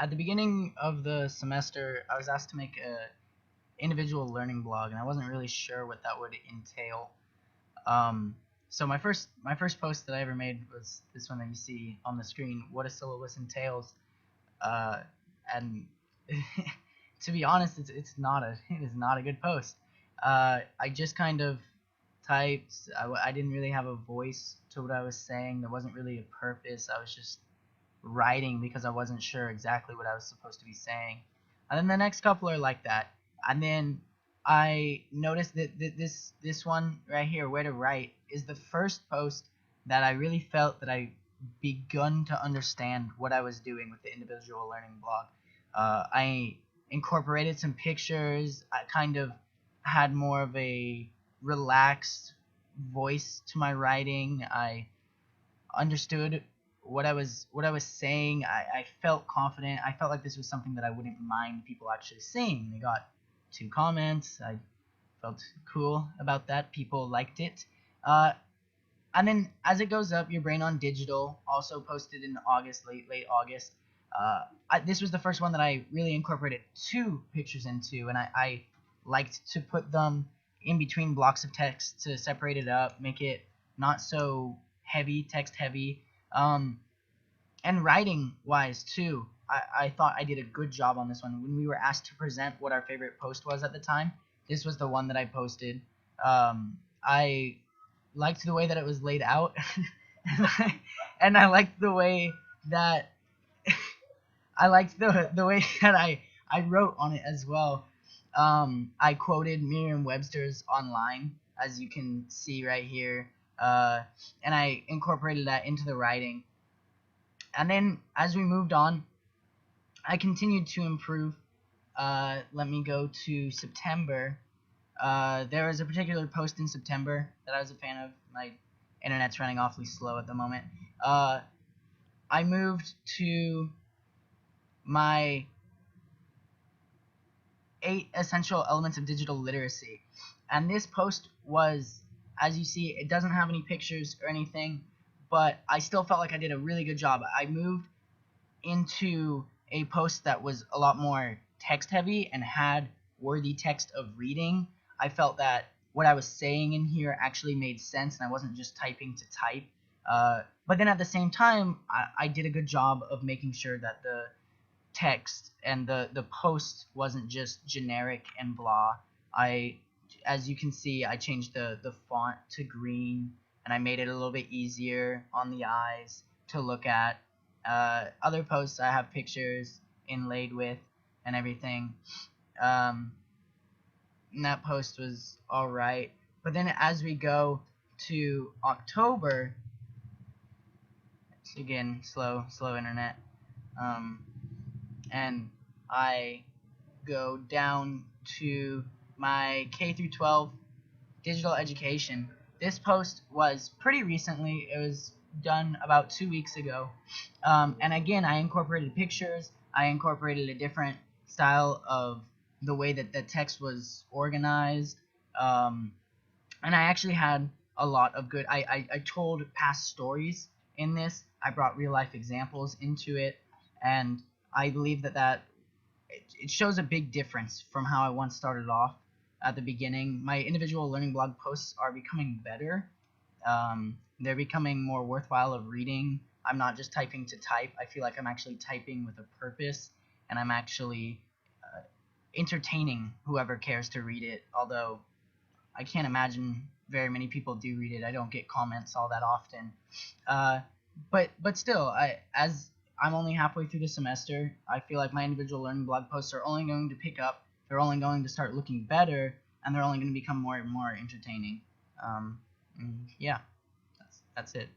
At the beginning of the semester, I was asked to make a individual learning blog, and I wasn't really sure what that would entail. Um, so my first post that I ever made was this one that you see on the screen, "What a Syllabus Entails," uh, and to be honest, it is not a good post. I just kind of typed. I didn't really have a voice to what I was saying. There wasn't really a purpose. I was just writing because I wasn't sure exactly what I was supposed to be saying. And then the next couple are like that. And then I noticed that this one right here, "Where to Write," is the first post that I really felt that I begun to understand what I was doing with the individual learning blog. I incorporated some pictures. I kind of had more of a relaxed voice to my writing. I understood what I was saying. I felt confident. I felt like this was something that I wouldn't mind people actually seeing. They got 2 comments. I felt cool about that. People liked it. Uh, and then as it goes up, Your Brain on Digital also posted in August, late August. This was the first one that I really incorporated 2 pictures into, and I liked to put them in between blocks of text to separate it up, make it not so heavy, text heavy. And writing wise too, I thought I did a good job on this one. When we were asked to present what our favorite post was at the time, this was the one that I posted. I liked the way that it was laid out, and I liked the way that I wrote on it as well. I quoted Merriam-Webster's online, as you can see right here, and I incorporated that into the writing. And then as we moved on, I continued to improve. Let me go to September. There was a particular post in September that I was a fan of. My internet's running awfully slow at the moment. I moved to my 8 essential elements of digital literacy. And this post was, as you see, it doesn't have any pictures or anything, but I still felt like I did a really good job. I moved into a post that was a lot more text heavy and had worthy text of reading. I felt that what I was saying in here actually made sense, and I wasn't just typing to type. But then at the same time, I did a good job of making sure that the text and the post wasn't just generic and blah. As you can see, I changed the font to green, and I made it a little bit easier on the eyes to look at. Other posts I have pictures inlaid with and everything. And that post was alright. But then as we go to October, again, slow internet. And I go down to my K through 12 digital education. This post was pretty recently. It was done about 2 weeks ago. And again, I incorporated pictures. I incorporated a different style of the way that the text was organized. And I actually had a lot of good. I told past stories in this. I brought real life examples into it, and I believe that it shows a big difference from how I once started off at the beginning. My individual learning blog posts are becoming better. They're becoming more worthwhile of reading. I'm not just typing to type. I feel like I'm actually typing with a purpose, and I'm actually entertaining whoever cares to read it, although I can't imagine very many people do read it. I don't get comments all that often. But still, as I'm only halfway through the semester, I feel like my individual learning blog posts are only going to pick up. They're only going to start looking better, and they're only going to become more and more entertaining. Yeah, that's it.